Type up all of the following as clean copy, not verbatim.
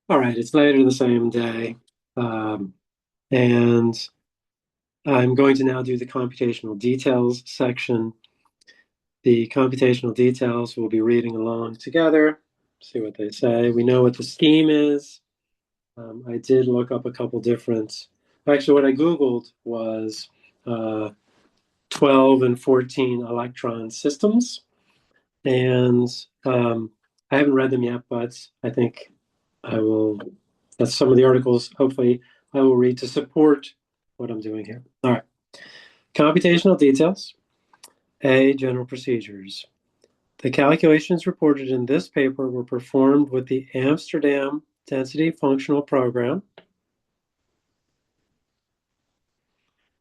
All right, it's later the same day, um, and I'm going to now do the computational details section. The computational details we'll be reading along together, see what they say. We know what the scheme is. I did look up a couple different, actually, what I Googled was 12 and 14 electron systems, and I haven't read them yet, but I think I will. That's some of the articles, hopefully, I will read to support what I'm doing here. All right. Computational details. A. General procedures. The calculations reported in this paper were performed with the Amsterdam Density Functional Program,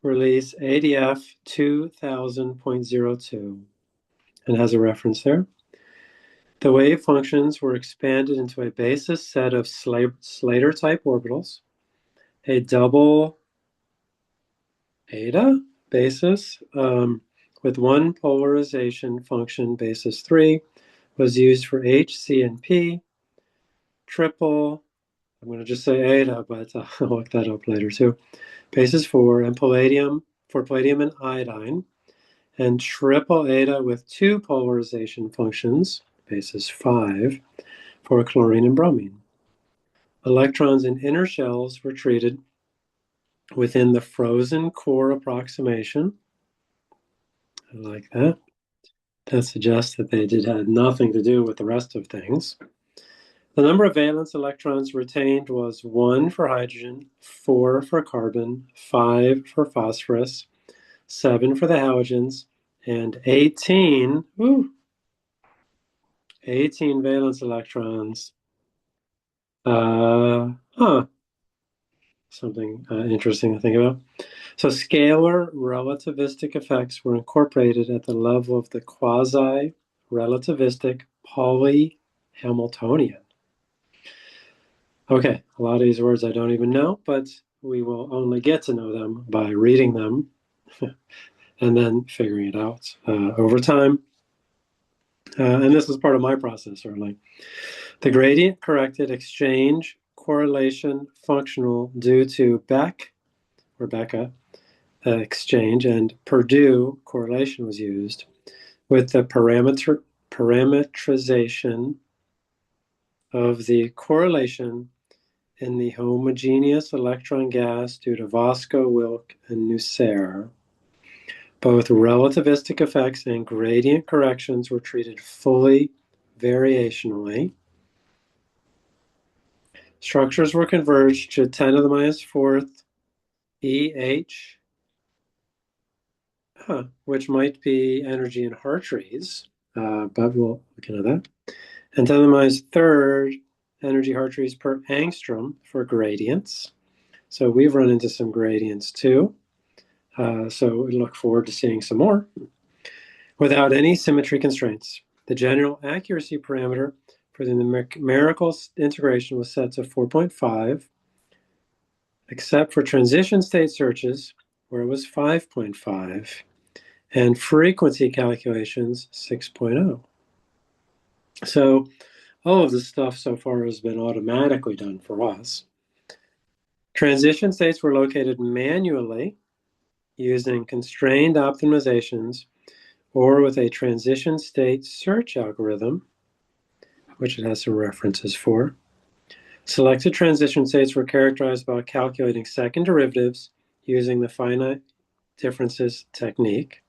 release ADF 2000.02, and has a reference there. The wave functions were expanded into a basis set of Slater-type orbitals, a double eta basis with one polarization function, basis 3, was used for H, C, and P. Triple, I'm going to just say eta, but I'll look that up later too. Basis 4, and palladium, for palladium and iodine. And triple eta with two polarization functions, basis 5, for chlorine and bromine. Electrons in inner shells were treated within the frozen core approximation. I like that. That suggests that they had nothing to do with the rest of things. The number of valence electrons retained was 1 for hydrogen, 4 for carbon, 5 for phosphorus, 7 for the halogens, and 18, 18 valence electrons. Something interesting to think about. So scalar relativistic effects were incorporated at the level of the quasi-relativistic Pauli-Hamiltonian. Okay, a lot of these words I don't even know, but we will only get to know them by reading them and then figuring it out over time. And this is part of my process, certainly. The gradient corrected exchange correlation functional due to Becca exchange and Purdue correlation was used with the parametrization of the correlation in the homogeneous electron gas due to Vosco, Wilk, and Neusser. Both relativistic effects and gradient corrections were treated fully variationally. Structures were converged to 10 to the minus fourth EH, which might be energy in Hartrees, but we'll look into that. And 10 to the minus third energy Hartrees per angstrom for gradients. So we've run into some gradients too. So we look forward to seeing some more. Without any symmetry constraints, the general accuracy parameter for the numerical integration was set to 4.5, except for transition state searches, where it was 5.5, and frequency calculations, 6.0. So all of this stuff so far has been automatically done for us. Transition states were located manually using constrained optimizations or with a transition state search algorithm, which it has some references for. Selected transition states were characterized by calculating second derivatives using the finite differences technique.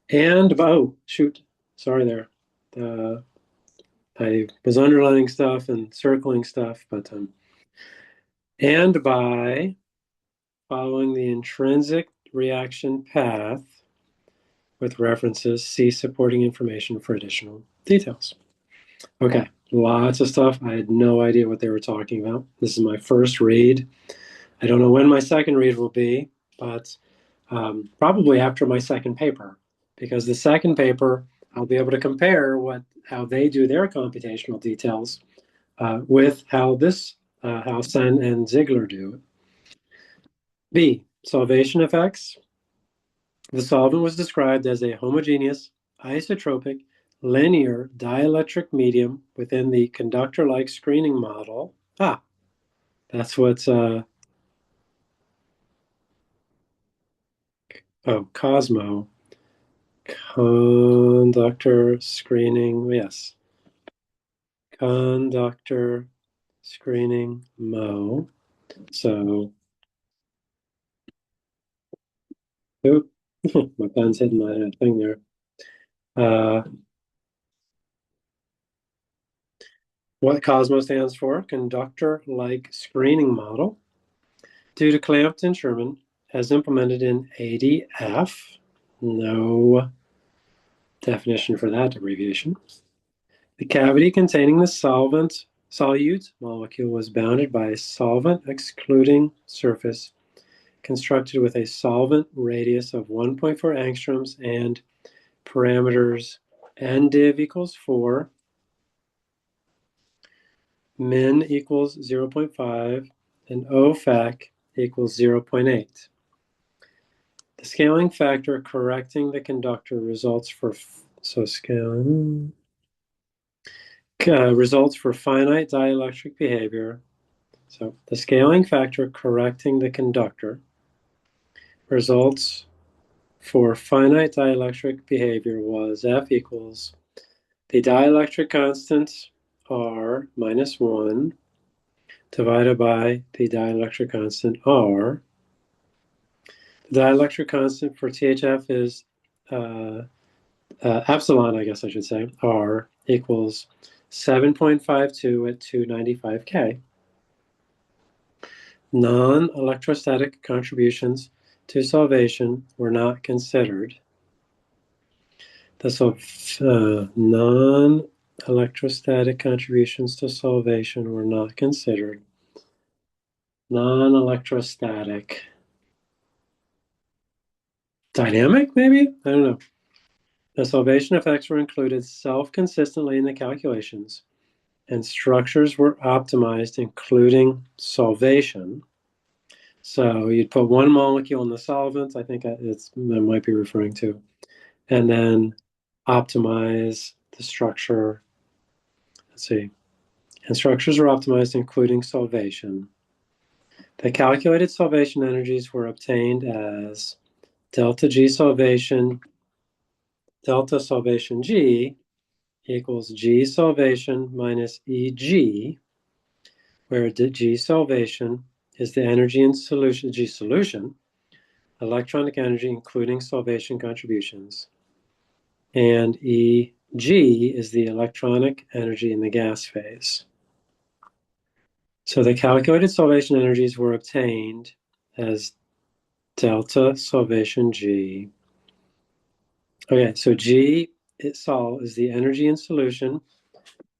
And, oh, shoot, sorry there. I was underlining stuff and circling stuff, but and by following the intrinsic reaction path with references, see supporting information for additional details. Okay, lots of stuff. I had no idea what they were talking about. This is my first read. I don't know when my second read will be, but probably after my second paper, because the second paper, I'll be able to compare how they do their computational details with how Senn and Ziegler do. B, solvation effects. The solvent was described as a homogeneous, isotropic, linear dielectric medium within the conductor-like screening model. Ah, that's what's, Cosmo. Conductor screening, yes. Conductor screening Mo. So, oop, my pen's hitting my thing there. What Cosmo stands for, conductor-like screening model, due to Clamped and Sherman, as implemented in ADF. No definition for that abbreviation. The cavity containing the solute molecule was bounded by a solvent-excluding surface constructed with a solvent radius of 1.4 angstroms and parameters NDiv equals 4, min equals 0.5, and OFAC equals 0.8. The scaling factor correcting the conductor results for results for finite dielectric behavior. So the scaling factor correcting the conductor results for finite dielectric behavior was F equals the dielectric constant R minus 1 divided by the dielectric constant R. The dielectric constant for THF is epsilon, I guess I should say, R equals 7.52 at 295 K. Non-electrostatic contributions to solvation were not considered. The non-electrostatic contributions to solvation were not considered. Non-electrostatic. Dynamic, maybe? I don't know. The solvation effects were included self-consistently in the calculations, and structures were optimized, including solvation. So you'd put one molecule in the solvent, I think that might be referring to, and then optimize the structure. Let's see. And structures were optimized, including solvation. The calculated solvation energies were obtained as delta solvation G equals G solvation minus EG, where G solvation is the energy in solution, G solution, electronic energy including solvation contributions, and EG is the electronic energy in the gas phase. So the calculated solvation energies were obtained as delta solvation G. Okay, so G sol is the energy in solution,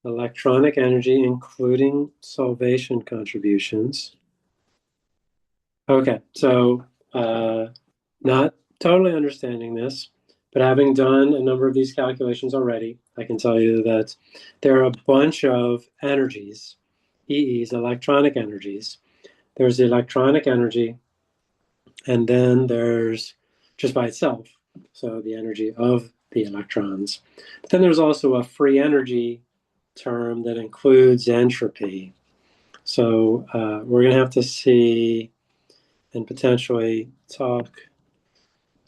electronic energy including solvation contributions. Okay, so not totally understanding this, but having done a number of these calculations already, I can tell you that there are a bunch of energies, EEs, electronic energies. There's the electronic energy, and then there's just by itself, so the energy of the electrons. But then there's also a free energy term that includes entropy. So we're going to have to see and potentially talk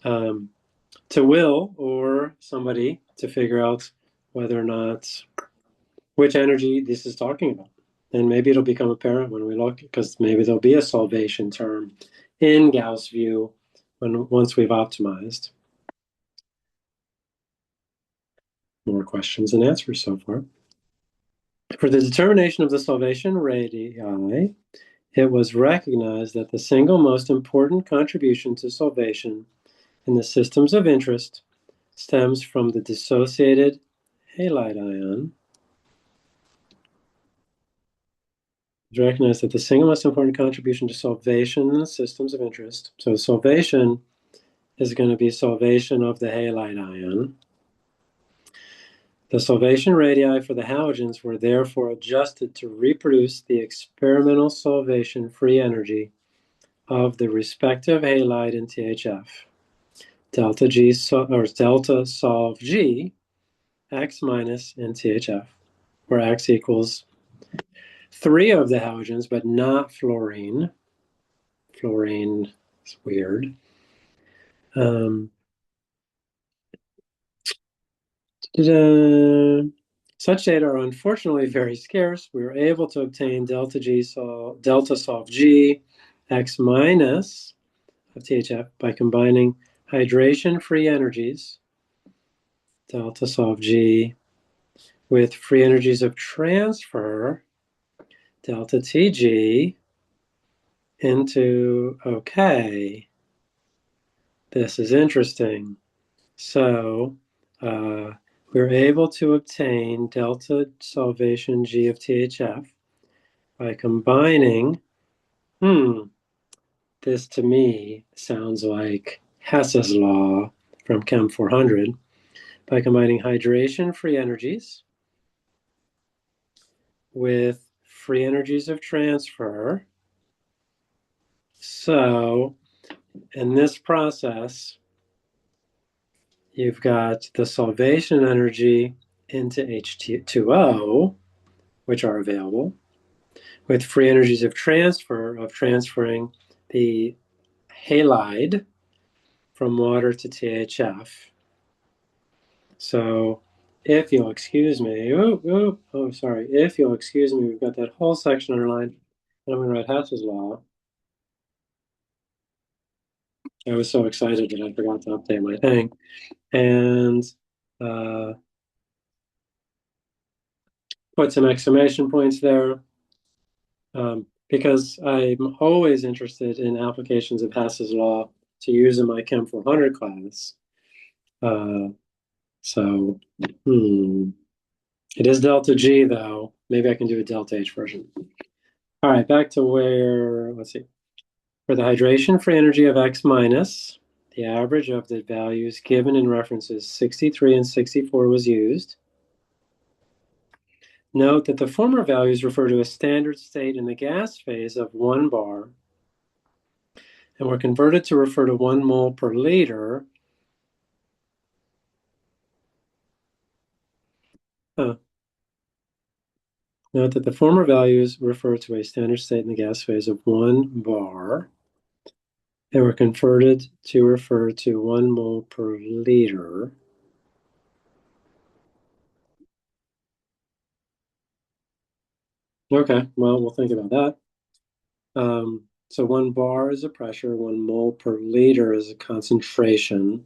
to Will or somebody to figure out whether or not which energy this is talking about. And maybe it'll become apparent when we look, because maybe there'll be a solvation term in Gauss view once we've optimized. More questions and answers so far. For the determination of the solvation radii, it was recognized that the single most important contribution to solvation in the systems of interest stems from the dissociated halide ion. It's recognized that the single most important contribution to solvation in the systems of interest, so solvation is going to be solvation of the halide ion. The solvation radii for the halogens were therefore adjusted to reproduce the experimental solvation free energy of the respective halide in THF. Delta solve G X minus and THF, where X equals 3 of the halogens, but not fluorine. Fluorine is weird. Such data are unfortunately very scarce. We were able to obtain delta solve G X minus of THF by combining hydration-free energies, delta solve G, with free energies of transfer, delta TG, into, okay, this is interesting. So we're able to obtain delta solvation G of THF by combining, this to me sounds like Hess's law from Chem 400, by combining hydration-free energies with free energies of transfer. So in this process, you've got the solvation energy into H2O, which are available, with free energies of transferring the halide from water to THF. So if you'll excuse me, if you'll excuse me, we've got that whole section underlined. And I'm going to write Hess's law. I was so excited that I forgot to update my thing. And put some exclamation points there. Because I'm always interested in applications of Hess's law to use in my Chem 400 class. It is delta G, though. Maybe I can do a delta H version. All right, back to where, let's see. For the hydration free energy of X minus, the average of the values given in references 63 and 64 was used. Note that the former values refer to a standard state in the gas phase of 1 bar and were converted to refer to 1 mole per liter. Note that the former values refer to a standard state in the gas phase of 1 bar and were converted to refer to 1 mole per liter. Okay, well, we'll think about that. So 1 bar is a pressure, 1 mole per liter is a concentration.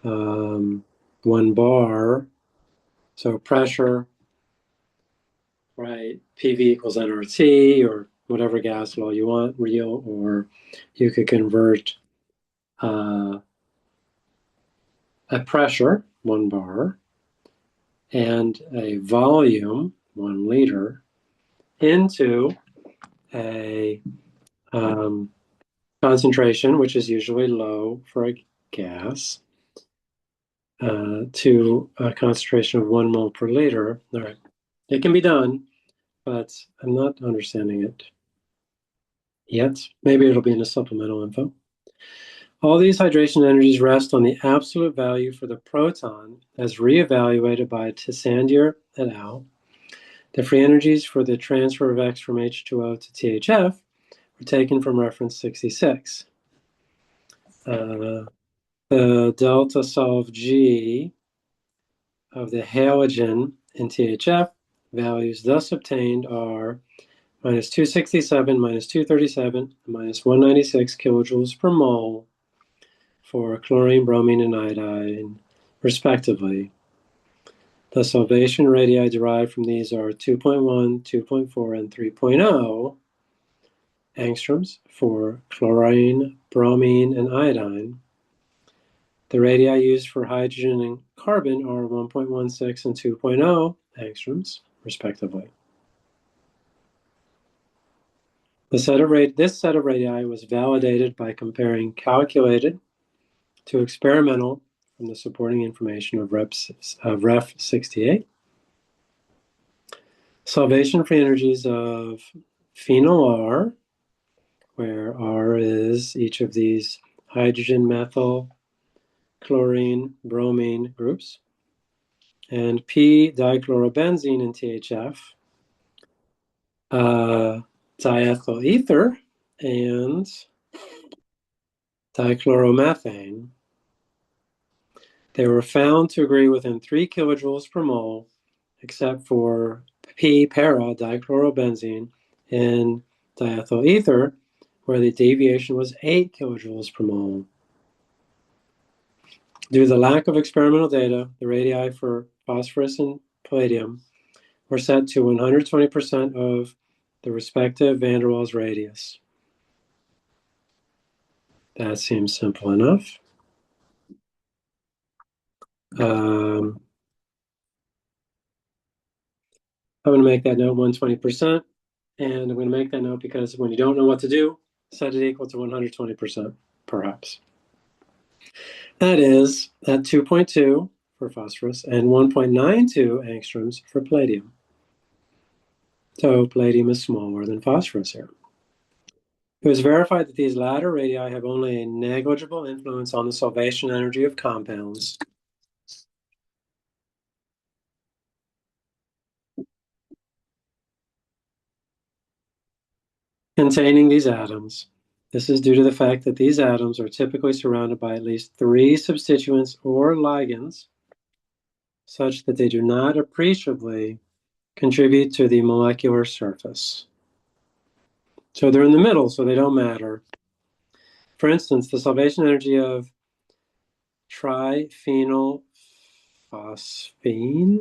1 bar, so pressure, right? PV equals nRT, or whatever gas law you want, real, or you could convert a pressure, 1 bar, and a volume, 1 liter, into a concentration, which is usually low for a gas, to a concentration of 1 mole per liter. All right, it can be done, but I'm not understanding it yet. Maybe it'll be in the supplemental info. All these hydration energies rest on the absolute value for the proton as reevaluated by Tissandier et al. The free energies for the transfer of X from H2O to THF were taken from reference 66. The delta solve G of the halogen in THF values thus obtained are minus 267, minus 237, minus 196 kilojoules per mole for chlorine, bromine, and iodine, respectively. The solvation radii derived from these are 2.1, 2.4, and 3.0 angstroms for chlorine, bromine, and iodine. The radii used for hydrogen and carbon are 1.16 and 2.0 angstroms, respectively. This set of radii was validated by comparing calculated to experimental from the supporting information of Ref 68. Solvation free energies of phenyl R, where R is each of these hydrogen, methyl, chlorine, bromine groups, and p-dichlorobenzene in THF, diethyl ether, and dichloromethane. They were found to agree within 3 kilojoules per mole, except for p-para-dichlorobenzene in diethyl ether, where the deviation was 8 kilojoules per mole. Due to the lack of experimental data, the radii for phosphorus and palladium were set to 120% of the respective van der Waals radius. That seems simple enough. I'm going to make that note 120%, and I'm going to make that note because when you don't know what to do, set it equal to 120%, perhaps. That is at 2.2 for phosphorus and 1.92 angstroms for palladium. So palladium is smaller than phosphorus here. It was verified that these latter radii have only a negligible influence on the solvation energy of compounds. Containing these atoms. This is due to the fact that these atoms are typically surrounded by at least 3 substituents or ligands, such that they do not appreciably contribute to the molecular surface. So they're in the middle, so they don't matter. For instance, the solvation energy of triphenylphosphine,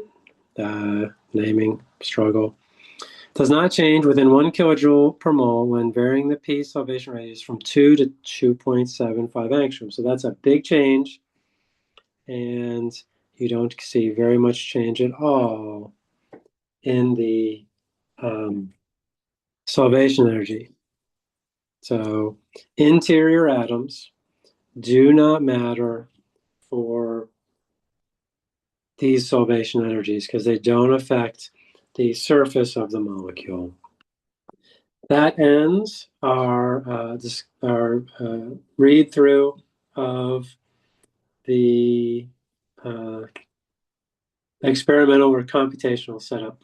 naming struggle, does not change within 1 kilojoule per mole when varying the p solvation radius from 2 to 2.75 angstroms. So that's a big change, and you don't see very much change at all in the solvation energy. So interior atoms do not matter for these solvation energies because they don't affect the surface of the molecule. That ends our read through of the experimental or computational setup